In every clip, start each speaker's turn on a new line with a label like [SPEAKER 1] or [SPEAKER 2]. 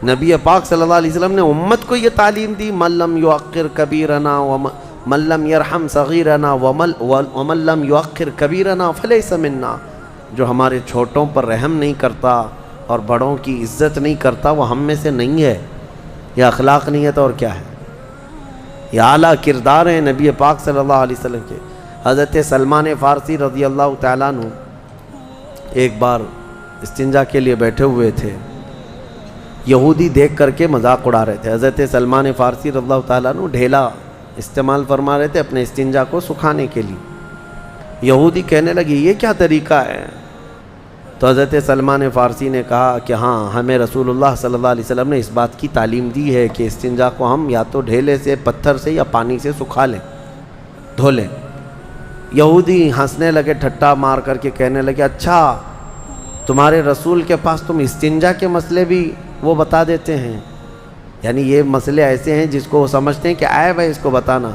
[SPEAKER 1] نبی پاک صلی اللہ علیہ وسلم نے امت کو یہ تعلیم دی، من لم یؤخر کبیرنا ومن لم یرحم صغیرنا ومن لم یؤخر کبیرنا فلیس منا، جو ہمارے چھوٹوں پر رحم نہیں کرتا اور بڑوں کی عزت نہیں کرتا وہ ہم میں سے نہیں ہے۔ یہ اخلاق نہیں ہے تو اور کیا ہے؟ یہ اعلیٰ کردار ہیں نبی پاک صلی اللہ علیہ وسلم کے۔ حضرت سلمان فارسی رضی اللہ تعالیٰ عنہ ایک بار استنجا کے لیے بیٹھے ہوئے تھے، یہودی دیکھ کر کے مذاق اڑا رہے تھے۔ حضرت سلمان فارسی رضی اللہ تعالیٰ عنہ ڈھیلا استعمال فرما رہے تھے اپنے استنجا کو سکھانے کے لیے۔ یہودی کہنے لگے یہ کیا طریقہ ہے؟ تو حضرت سلمان فارسی نے کہا کہ ہاں، ہمیں رسول اللہ صلی اللہ علیہ وسلم نے اس بات کی تعلیم دی ہے کہ استنجا کو ہم یا تو ڈھیلے سے، پتھر سے یا پانی سے سکھا لیں، دھو لیں۔ یہودی ہنسنے لگے، ٹھٹا مار کر کے کہنے لگے اچھا تمہارے رسول کے پاس تم استنجا کے مسئلے بھی وہ بتا دیتے ہیں، یعنی یہ مسئلے ایسے ہیں جس کو وہ سمجھتے ہیں کہ عیب ہے اس کو بتانا۔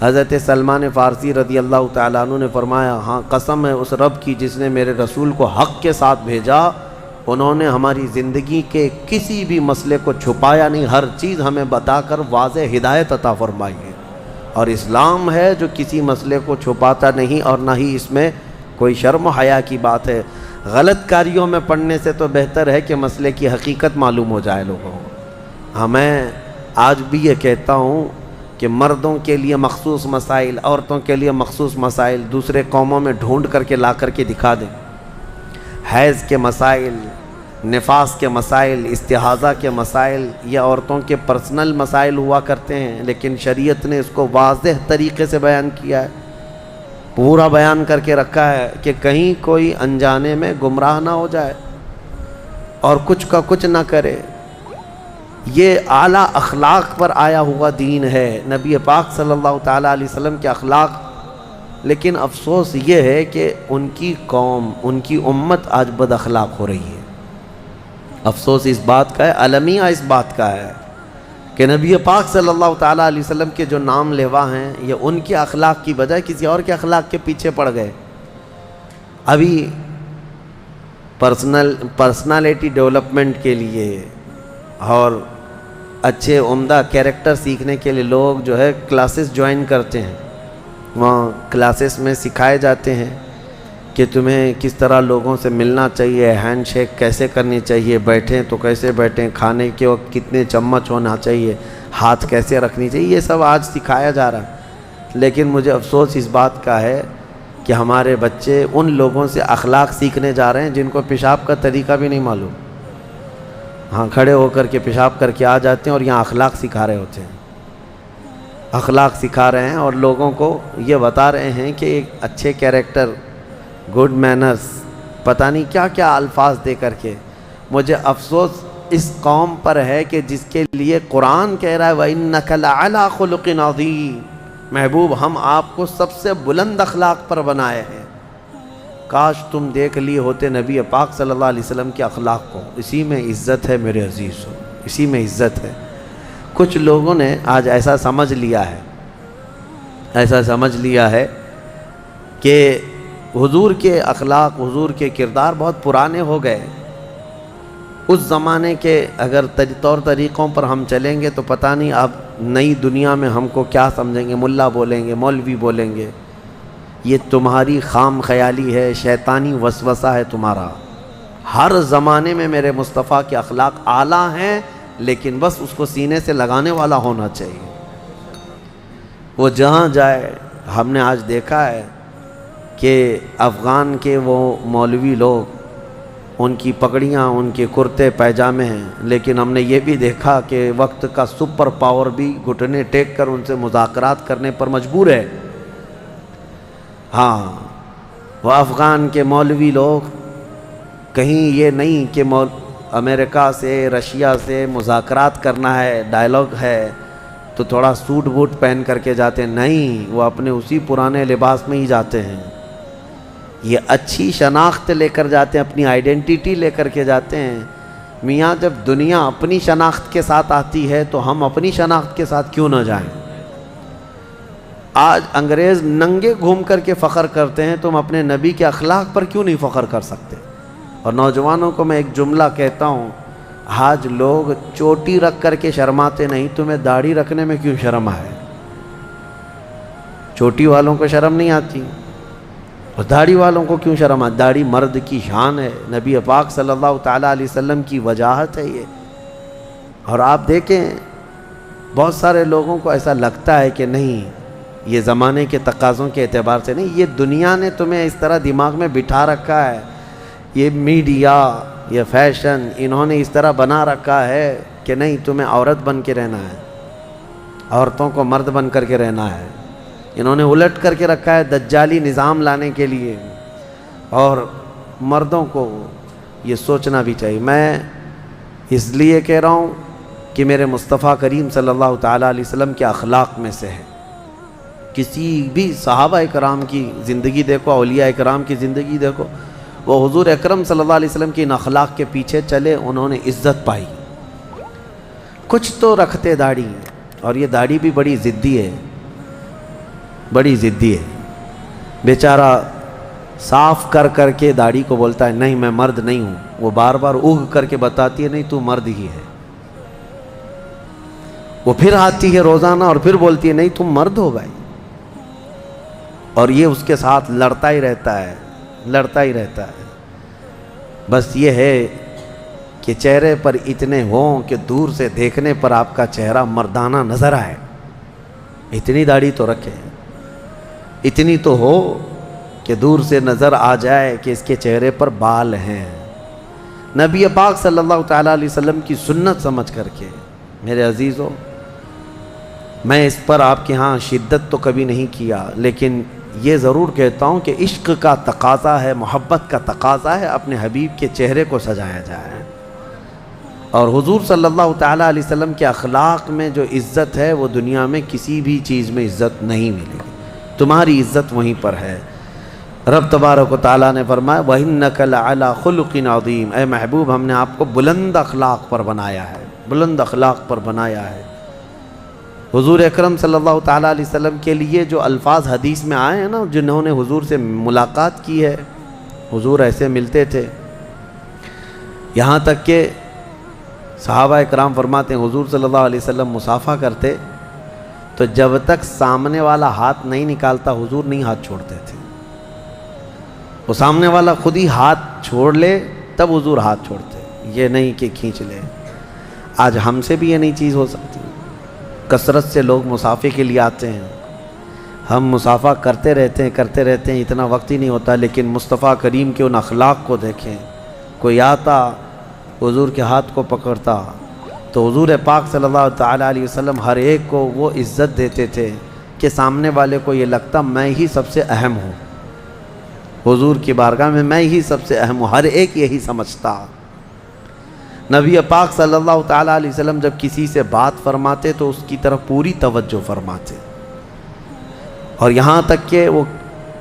[SPEAKER 1] حضرت سلمان فارسی رضی اللہ تعالیٰ عنہ نے فرمایا ہاں، قسم ہے اس رب کی جس نے میرے رسول کو حق کے ساتھ بھیجا، انہوں نے ہماری زندگی کے کسی بھی مسئلے کو چھپایا نہیں، ہر چیز ہمیں بتا کر واضح ہدایت عطا فرمائی ہے۔ اور اسلام ہے جو کسی مسئلے کو چھپاتا نہیں، اور نہ ہی اس میں کوئی شرم و حیا کی بات ہے۔ غلط کاریوں میں پڑھنے سے تو بہتر ہے کہ مسئلے کی حقیقت معلوم ہو جائے لوگوں کو۔ ہاں، میں آج بھی یہ کہتا ہوں کہ مردوں کے لیے مخصوص مسائل، عورتوں کے لیے مخصوص مسائل دوسرے قوموں میں ڈھونڈ کر کے لا کر کے دکھا دیں۔ حیض کے مسائل، نفاس کے مسائل، استحاضہ کے مسائل یہ عورتوں کے پرسنل مسائل ہوا کرتے ہیں، لیکن شریعت نے اس کو واضح طریقے سے بیان کیا ہے، پورا بیان کر کے رکھا ہے کہ کہیں کوئی انجانے میں گمراہ نہ ہو جائے اور کچھ کا کچھ نہ کرے۔ یہ اعلیٰ اخلاق پر آیا ہوا دین ہے، نبی پاک صلی اللہ تعالیٰ علیہ وسلم کے اخلاق۔ لیکن افسوس یہ ہے کہ ان کی قوم، ان کی امت آج بد اخلاق ہو رہی ہے۔ افسوس اس بات کا ہے، المیہ اس بات کا ہے کہ نبی پاک صلی اللہ تعالیٰ علیہ وسلم کے جو نام لیوا ہیں یہ ان کے اخلاق کی بجائے کسی اور کے اخلاق کے پیچھے پڑ گئے۔ ابھی پرسنالٹی ڈیولپمنٹ کے لیے اور اچھے عمدہ کیریکٹر سیکھنے کے لیے لوگ جو ہے کلاسز جوائن کرتے ہیں، وہاں کلاسز میں سکھائے جاتے ہیں کہ تمہیں کس طرح لوگوں سے ملنا چاہیے، ہینڈ شیک کیسے کرنی چاہیے، بیٹھیں تو کیسے بیٹھیں، کھانے کے وقت کتنے چمچ ہونا چاہیے، ہاتھ کیسے رکھنی چاہیے، یہ سب آج سکھایا جا رہا ہے۔ لیکن مجھے افسوس اس بات کا ہے کہ ہمارے بچے ان لوگوں سے اخلاق سیکھنے جا رہے ہیں جن کو پیشاب کا طریقہ بھی نہیں معلوم۔ ہاں، کھڑے ہو کر کے پیشاب کر کے آ جاتے ہیں اور یہاں اخلاق سکھا رہے ہوتے ہیں، اخلاق سکھا رہے ہیں اور لوگوں کو یہ بتا رہے ہیں کہ ایک اچھے کیریکٹر، گڈ مینرز، پتہ نہیں کیا کیا الفاظ دے کر کے۔ مجھے افسوس اس قوم پر ہے کہ جس کے لیے قرآن کہہ رہا ہے وَإِنَّكَ لَعَلَىٰ خُلُقٍ عَظِيمٍ، محبوب ہم آپ کو سب سے بلند اخلاق پر بنائے ہیں۔ کاش تم دیکھ لیے ہوتے نبی پاک صلی اللہ علیہ وسلم کے اخلاق کو، اسی میں عزت ہے میرے عزیزوں، اسی میں عزت ہے۔ کچھ لوگوں نے آج ایسا سمجھ لیا ہے کہ حضور کے اخلاق، حضور کے کردار بہت پرانے ہو گئے۔ اس زمانے کے اگر طور طریقوں پر ہم چلیں گے تو پتہ نہیں اب نئی دنیا میں ہم کو کیا سمجھیں گے، ملا بولیں گے، مولوی بولیں گے۔ یہ تمہاری خام خیالی ہے، شیطانی وسوسہ ہے تمہارا۔ ہر زمانے میں میرے مصطفیٰ کے اخلاق اعلیٰ ہیں، لیکن بس اس کو سینے سے لگانے والا ہونا چاہیے۔ وہ جہاں جائے، ہم نے آج دیکھا ہے کہ افغان کے وہ مولوی لوگ، ان کی پگڑیاں، ان کے کرتے پیجامے ہیں، لیکن ہم نے یہ بھی دیکھا کہ وقت کا سپر پاور بھی گھٹنے ٹیک کر ان سے مذاکرات کرنے پر مجبور ہے۔ ہاں، وہ افغان کے مولوی لوگ کہیں یہ نہیں کہ امریکہ سے، رشیا سے مذاکرات کرنا ہے، ڈائلاگ ہے تو تھوڑا سوٹ بوٹ پہن کر کے جاتے ہیں، نہیں، وہ اپنے اسی پرانے لباس میں ہی جاتے ہیں۔ یہ اچھی شناخت لے کر جاتے ہیں، اپنی آئیڈینٹیٹی لے کر کے جاتے ہیں۔ میاں جب دنیا اپنی شناخت کے ساتھ آتی ہے تو ہم اپنی شناخت کے ساتھ کیوں نہ جائیں؟ آج انگریز ننگے گھوم کر کے فخر کرتے ہیں، تم اپنے نبی کے اخلاق پر کیوں نہیں فخر کر سکتے؟ اور نوجوانوں کو میں ایک جملہ کہتا ہوں آج لوگ چوٹی رکھ کر کے شرماتے نہیں، تمہیں داڑھی رکھنے میں کیوں شرم ہے؟ چوٹی والوں کو شرم نہیں آتی اور داڑھی والوں کو کیوں شرم آتی؟ داڑھی مرد کی شان ہے، نبی پاک صلی اللہ تعالیٰ علیہ وسلم کی وجاہت ہے یہ۔ اور آپ دیکھیں بہت سارے لوگوں کو ایسا لگتا ہے کہ نہیں، یہ زمانے کے تقاضوں کے اعتبار سے نہیں، یہ دنیا نے تمہیں اس طرح دماغ میں بٹھا رکھا ہے، یہ میڈیا، یہ فیشن، انہوں نے اس طرح بنا رکھا ہے کہ نہیں، تمہیں عورت بن کے رہنا ہے، عورتوں کو مرد بن کر کے رہنا ہے۔ انہوں نے الٹ کر کے رکھا ہے دجالی نظام لانے کے لیے، اور مردوں کو یہ سوچنا بھی چاہیے۔ میں اس لیے کہہ رہا ہوں کہ میرے مصطفیٰ کریم صلی اللہ تعالیٰ علیہ وسلم کے اخلاق میں سے ہے۔ کسی بھی صحابہ کرام کی زندگی دیکھو، اولیاء کرام کی زندگی دیکھو، وہ حضور اکرم صلی اللہ علیہ وسلم کی ان اخلاق کے پیچھے چلے، انہوں نے عزت پائی۔ کچھ تو رکھتے داڑھی، اور یہ داڑھی بھی بڑی ضدی ہے، بڑی ضدی ہے۔ بیچارہ صاف کر کر کے داڑھی کو بولتا ہے نہیں میں مرد نہیں ہوں، وہ بار بار اگ کر کے بتاتی ہے نہیں تو مرد ہی ہے۔ وہ پھر آتی ہے روزانہ اور پھر بولتی ہے نہیں تم مرد ہو بھائی، اور یہ اس کے ساتھ لڑتا ہی رہتا ہے، لڑتا ہی رہتا ہے۔ بس یہ ہے کہ چہرے پر اتنے ہوں کہ دور سے دیکھنے پر آپ کا چہرہ مردانہ نظر آئے، اتنی داڑھی تو رکھے، اتنی تو ہو کہ دور سے نظر آ جائے کہ اس کے چہرے پر بال ہیں۔ نبی پاک صلی اللہ تعالیٰ علیہ وسلم کی سنت سمجھ کر کے میرے عزیزوں، میں اس پر آپ کے ہاں شدت تو کبھی نہیں کیا، لیکن یہ ضرور کہتا ہوں کہ عشق کا تقاضا ہے، محبت کا تقاضا ہے، اپنے حبیب کے چہرے کو سجایا جائے۔ اور حضور صلی اللہ تعالیٰ علیہ وسلم کے اخلاق میں جو عزت ہے وہ دنیا میں کسی بھی چیز میں عزت نہیں ملے گی، تمہاری عزت وہیں پر ہے۔ رب تبارک و تعالیٰ نے فرمایا وَإِنَّكَ لَعَلَىٰ خُلُقٍ عَظِيمٍ، اے محبوب ہم نے آپ کو بلند اخلاق پر بنایا ہے، بلند اخلاق پر بنایا ہے۔ حضور اکرم صلی اللہ تعالیٰ علیہ وسلم کے لیے جو الفاظ حدیث میں آئے ہیں نا، جنہوں نے حضور سے ملاقات کی ہے، حضور ایسے ملتے تھے، یہاں تک کہ صحابہ اکرام فرماتے ہیں حضور صلی اللہ علیہ وسلم مصافحہ کرتے تو جب تک سامنے والا ہاتھ نہیں نکالتا حضور نہیں ہاتھ چھوڑتے تھے، وہ سامنے والا خود ہی ہاتھ چھوڑ لے تب حضور ہاتھ چھوڑتے، یہ نہیں کہ کھینچ لے۔ آج ہم سے بھی یہ نہیں چیز ہو سکتی، کثرت سے لوگ مصافحے کے لیے آتے ہیں، ہم مصافحہ کرتے رہتے ہیں، اتنا وقت ہی نہیں ہوتا، لیکن مصطفیٰ کریم کے ان اخلاق کو دیکھیں۔ کوئی آتا حضور کے ہاتھ کو پکڑتا تو حضور پاک صلی اللہ تعالیٰ علیہ وسلم ہر ایک کو وہ عزت دیتے تھے کہ سامنے والے کو یہ لگتا میں ہی سب سے اہم ہوں، حضور کی بارگاہ میں ہی سب سے اہم ہوں، ہر ایک یہی سمجھتا۔ نبی پاک صلی اللہ تعالیٰ علیہ وسلم جب کسی سے بات فرماتے تو اس کی طرف پوری توجہ فرماتے، اور یہاں تک کہ وہ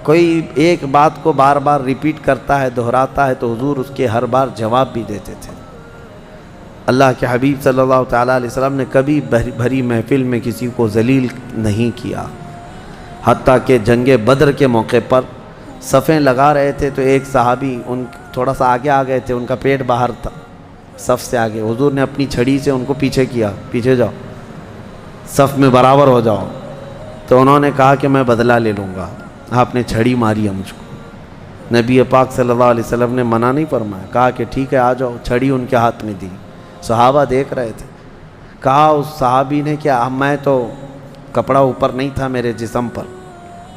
[SPEAKER 1] کوئی ایک بات کو بار بار ریپیٹ کرتا ہے، دہراتا ہے، تو حضور اس کے ہر بار جواب بھی دیتے تھے۔ اللہ کے حبیب صلی اللہ تعالیٰ علیہ وسلم نے کبھی بھری محفل میں کسی کو ذلیل نہیں کیا، حتیٰ کہ جنگ بدر کے موقع پر صفیں لگا رہے تھے تو ایک صحابی ان تھوڑا سا آگے آ گئے تھے، ان کا پیٹ باہر تھا صف سے آگے، حضور نے اپنی چھڑی سے ان کو پیچھے کیا، پیچھے جاؤ، صف میں برابر ہو جاؤ، تو انہوں نے کہا کہ میں بدلہ لے لوں گا، آپ نے چھڑی ماری ہے مجھ کو۔ نبی پاک صلی اللہ علیہ وسلم نے منع نہیں فرمایا، کہا کہ ٹھیک ہے آ جاؤ، چھڑی ان کے ہاتھ میں دی، صحابہ دیکھ رہے تھے۔ کہا اس صحابی نے کہ میں تو کپڑا اوپر نہیں تھا میرے جسم پر،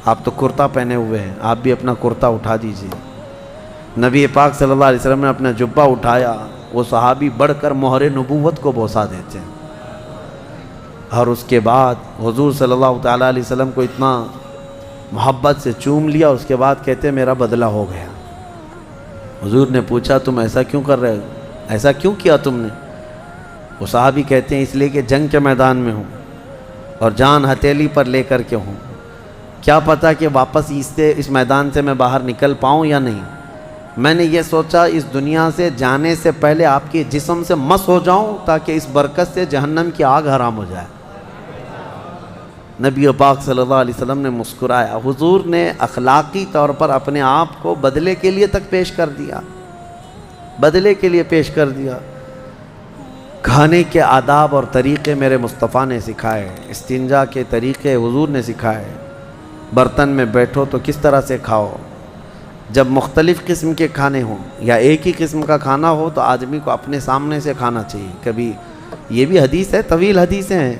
[SPEAKER 1] آپ تو کرتا پہنے ہوئے ہیں، آپ بھی اپنا کرتا اٹھا دیجیے۔ نبی پاک صلی اللہ علیہ وسلم نے اپنا جبہ اٹھایا، وہ صحابی بڑھ کر مہر نبوت کو بوسہ دیتے ہیں، اور اس کے بعد حضور صلی اللہ تعالیٰ علیہ وسلم کو اتنا محبت سے چوم لیا، اس کے بعد کہتے میرا بدلہ ہو گیا۔ حضور نے پوچھا تم ایسا کیوں کر رہے ہو، ایسا کیوں کیا تم نے؟ وہ صحابی کہتے ہیں اس لیے کہ جنگ کے میدان میں ہوں اور جان ہتھیلی پر لے کر کے ہوں، کیا پتہ کہ واپس اس میدان سے میں باہر نکل پاؤں یا نہیں، میں نے یہ سوچا اس دنیا سے جانے سے پہلے آپ کے جسم سے مس ہو جاؤں تاکہ اس برکت سے جہنم کی آگ حرام ہو جائے۔ نبی پاک صلی اللہ علیہ وسلم نے مسکرایا، حضور نے اخلاقی طور پر اپنے آپ کو بدلے کے لیے تک پیش کر دیا، بدلے کے لیے پیش کر دیا۔ کھانے کے آداب اور طریقے میرے مصطفیٰ نے سکھائے، استنجا کے طریقے حضور نے سکھائے۔ برتن میں بیٹھو تو کس طرح سے کھاؤ، جب مختلف قسم کے کھانے ہوں یا ایک ہی قسم کا کھانا ہو تو آدمی کو اپنے سامنے سے کھانا چاہیے۔ کبھی یہ بھی حدیث ہے، طویل حدیثیں ہیں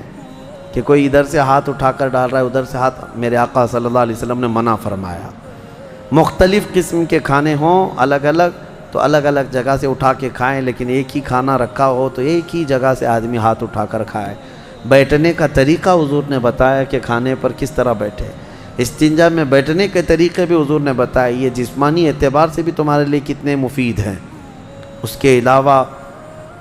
[SPEAKER 1] کہ کوئی ادھر سے ہاتھ اٹھا کر ڈال رہا ہے، ادھر سے ہاتھ، میرے آقا صلی اللہ علیہ وسلم نے منع فرمایا۔ مختلف قسم کے کھانے ہوں الگ الگ تو الگ الگ جگہ سے اٹھا کے کھائیں، لیکن ایک ہی کھانا رکھا ہو تو ایک ہی جگہ سے آدمی ہاتھ اٹھا کر کھائے۔ بیٹھنے کا طریقہ حضور نے بتایا کہ کھانے پر کس طرح بیٹھے۔ استنجا میں بیٹھنے کے طریقے بھی حضور نے بتایا، یہ جسمانی اعتبار سے بھی تمہارے لیے کتنے مفید ہیں۔ اس کے علاوہ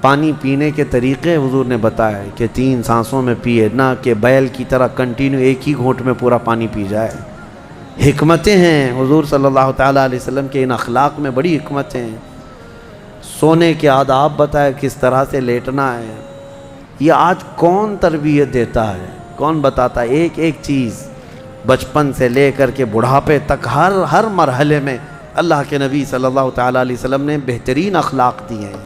[SPEAKER 1] پانی پینے کے طریقے حضور نے بتایا کہ 3 سانسوں میں پیے، نہ کہ بیل کی طرح کنٹینیو ایک ہی گھونٹ میں پورا پانی پی جائے۔ حکمتیں ہیں حضور صلی اللہ تعالیٰ علیہ وسلم کے ان اخلاق میں، بڑی حکمتیں ہیں۔ سونے کے آداب بتائے، کس طرح سے لیٹنا ہے۔ یہ آج کون تربیت دیتا ہے، کون بتاتا ہے؟ ایک ایک چیز بچپن سے لے کر کے بڑھاپے تک ہر مرحلے میں اللہ کے نبی صلی اللہ تعالیٰ علیہ وسلم نے بہترین اخلاق دیے ہیں۔